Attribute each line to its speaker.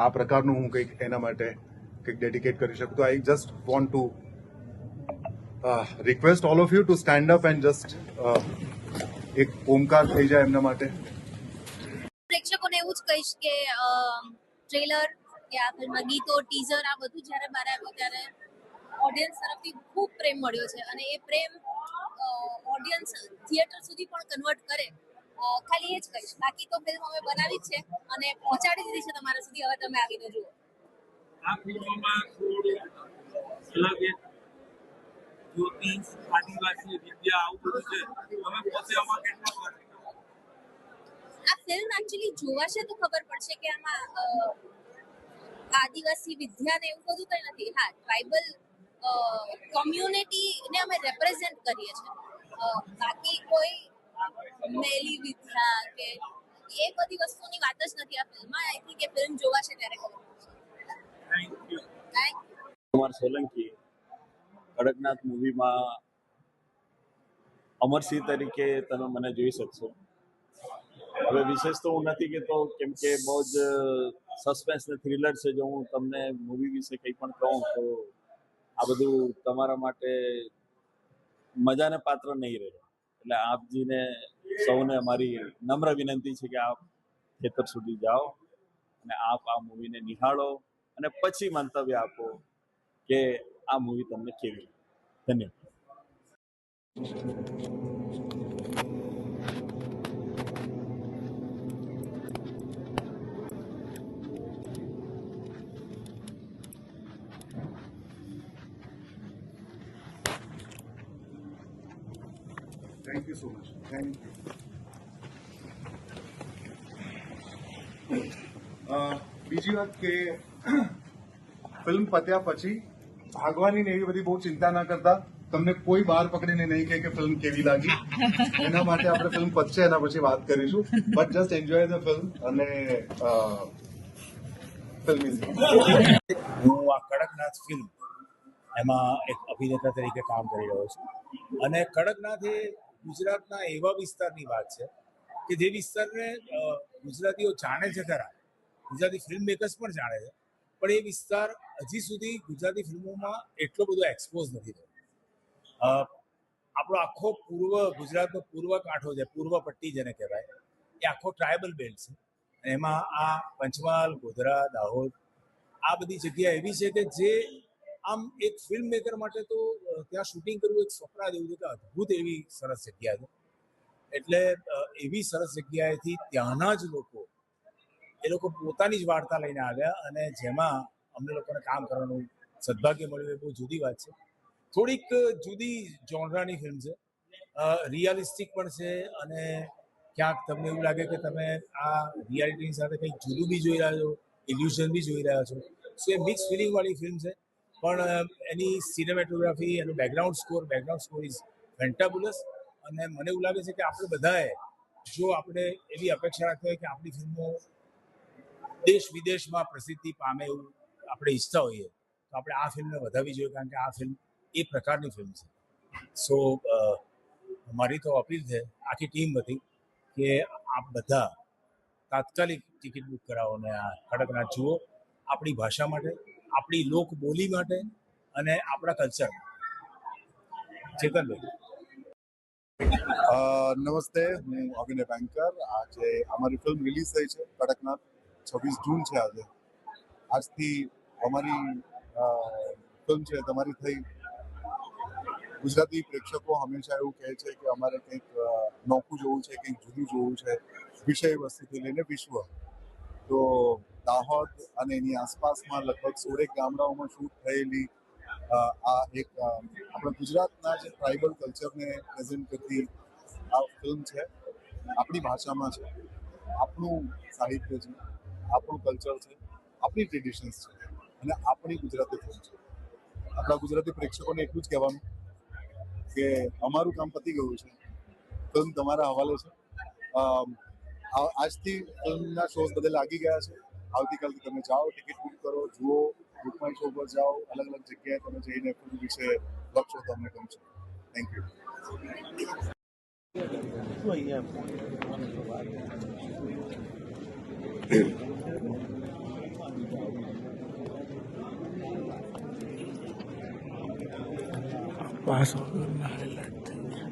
Speaker 1: આ પ્રકારનું હું કંઈક એના માટે કંઈક ડેડિકેટ કરી શકું. તો I just want to request all of you two stand up and just એક ઓમકાર થઈ જાય એમના માટે.
Speaker 2: પ્રેક્ષકોને એવું જ કહીશ કે ટ્રેલર કે આ ફિલ્મના ગીતો, ટીઝર આ બધું જ્યારે બહાર આવ્યું ત્યારે ઓડિયન્સ તરફથી ખૂબ પ્રેમ મળ્યો છે અને એ પ્રેમ ઓડિયન્સ થિયેટર સુધી પણ કન્વર્ટ કરે. ખાલી એ જ કહીશ. બાકી તો ફિલ્મ અમે બનાવી જ છે અને પહોંચાડી દીધી છે તમારા સુધી. હવે તમે આવીને જુઓ.
Speaker 3: આ ફિલ્મમાં અલગ એક જ્યોતિષ, આદિવાસી વિદ્યા આવું બધું છે. તમે પોતે આમાં કેટલા
Speaker 2: આ ફિલ્મ એકચ્યુઅલી જોવાશે તો ખબર પડશે કે આમાં આદિવાસી વિદ્યા ને એવું બધું કંઈ નથી. હા, ટ્રાઇબલ કોમ્યુનિટીને અમે રેપ્રેઝેન્ટ કરીએ છીએ. બાકી કોઈ મેલી વિદ્યા કે એ બધી વસ્તુની વાત જ નથી આ ફિલ્મમાં. આઈ થિંક એ ફિલ્મ જોવાશે ત્યારે ખબર પડશે.
Speaker 3: Thank you.
Speaker 4: કુમાર સોલંકી કડકનાથ મૂવીમાં અમરસિંહ તરીકે તમે મને જોઈ શકશો. હવે વિશેષ તો હું નથી કહેતો કેમ કે બહુ જ સસ્પેન્સ ને થ્રિલર છે. જો હું તમને મૂવી વિશે કંઈ પણ કહું તો આ બધું તમારા માટે મજાને પાત્ર નહીં રહે. એટલે આપજીને સૌને અમારી નમ્ર વિનંતી છે કે આપ થિયેટર સુધી જાઓ અને આપ આ મૂવીને નિહાળો અને પછી મંતવ્ય આપો કે આ મૂવી તમને કેવી. ધન્યવાદ.
Speaker 1: Thank you so much. Thank you. બીજી વાત કે ફિલ્મ પત્યા પછી ભાગવાની ને એવી બધી બહુ ચિંતા ના કરતા. તમને કોઈ બહાર પકડીને નહીં કહે કે ફિલ્મ કેવી લાગી. એના માટે આપણે ફિલ્મ પતશે એના પછી વાત કરીશું. But just enjoy the film અને ફિલ્મ
Speaker 5: હું આ કડકનાથ ફિલ્મ એમાં એક અભિનેતા તરીકે કામ કરી રહ્યો છું અને કડકનાથ એ ગુજરાતના એવા વિસ્તારની વાત છે કે જે વિસ્તારને ગુજરાતીઓ જાણે છે ખરા, ગુજરાતી ફિલ્મ મેકર્સ પણ જાણે છે, પણ એ વિસ્તાર હજી સુધી ગુજરાતી ફિલ્મોમાં એટલો બધો એક્સપોઝ નથી થયો. આપણો આખો ગુજરાતનો પૂર્વ કાંઠો છે, પૂર્વ પટ્ટી જેને કહેવાય, એ આખો ટ્રાયબલ બેલ્ટ છે. એમાં આ પંચમહાલ, ગોધરા, દાહોદ આ બધી જગ્યા એવી છે કે જે આમ એક ફિલ્મ મેકર માટે તો ત્યાં શૂટિંગ કરવું એક સ્વપ્ન જેવું છે કે અદ્ભુત એવી સરસ જગ્યા છે. એટલે એવી સરસ જગ્યાએથી ત્યાંના જ લોકો પોતાની જ વાર્તા લઈને આવ્યા અને જેમાં અમને લોકોને કામ કરવાનું સદભાગ્ય મળ્યું. એ બહુ જુદી વાત છે. થોડીક જુદી જોનરાની ફિલ્મ છે, રિયાલિસ્ટિક પણ છે અને ક્યાંક તમને એવું લાગે કે તમે આ રિયાલિટીની સાથે કંઈક જુદું બી જોઈ રહ્યા છો, ઇલ્યુઝન બી જોઈ રહ્યા છો. સો એ મિક્સ ફિલિંગવાળી ફિલ્મ છે. પણ એની સિનેમેટોગ્રાફી, એનું બેકગ્રાઉન્ડ સ્કોર ઇઝ ફેન્ટાબ્યુલસ. અને મને એવું લાગે છે કે આપણે બધાએ જો આપણે એવી અપેક્ષા રાખીએ હોય કે આપણી ફિલ્મો દેશ વિદેશમાં પ્રસિદ્ધિ પામે એવું આપણે ઈચ્છતા હોઈએ તો આપણે આ ફિલ્મને વધારવી જોઈએ, કારણ કે આ ફિલ્મ એ પ્રકારની ફિલ્મ છે. સો મારી તો અપીલ છે આખી ટીમ વતી કે આપ બધા તાત્કાલિક ટિકિટ બુક કરાવો અને આ કડકનાથ જુઓ, આપણી ભાષા માટે, આપણી લોક બોલી માટે અને આપણા કલ્ચર. ચેતનભાઈ.
Speaker 1: નમસ્તે, હું અભિનય બેંકર. આજે અમારી ફિલ્મ રિલીઝ થઈ છે કડકનાથ. 26 જૂન છે આજે. આજથી અમારી ફિલ્મ છે તમારી થઈ. ગુજરાતી પ્રેક્ષકો હંમેશા એવું કહે છે કે અમારે કંઈક નોખું જોવું છે, કંઈક જુદું જોવું છે, વિષય વસ્તુથી લઈને વિશ્વ. તો દાહોદ અને એની આસપાસમાં લગભગ 16 ગામડાઓમાં શૂટ થયેલી આ એક આપણા ગુજરાતના જે ટ્રાઇબલ કલ્ચરને પ્રેઝન્ટ કરતી આ ફિલ્મ છે. આપણી ભાષામાં છે, આપણું સાહિત્ય છે, આપણું કલ્ચર છે, આપણી ટ્રેડિશન્સ છે અને આપણી ગુજરાતી ફિલ્મ છે. આપણા ગુજરાતી પ્રેક્ષકોને એટલું જ કહેવાનું કે અમારું કામ પતી ગયું છે, ફિલ્મ તમારા હવાલે છે. આજથી ફિલ્મના શોઝ બધે લાગી ગયા છે. આવતીકાલથી તમે જાઓ, ટિકિટ બુક કરો, જુઓ, બુક માય શો પર જાઓ, અલગ અલગ જગ્યાએ તમે જઈને ફિલ્મ વિશે લખશો તો અમને ગમશે. Thank you.
Speaker 6: પાસ વગરના હાઇલાઇટ થઈ ગયા.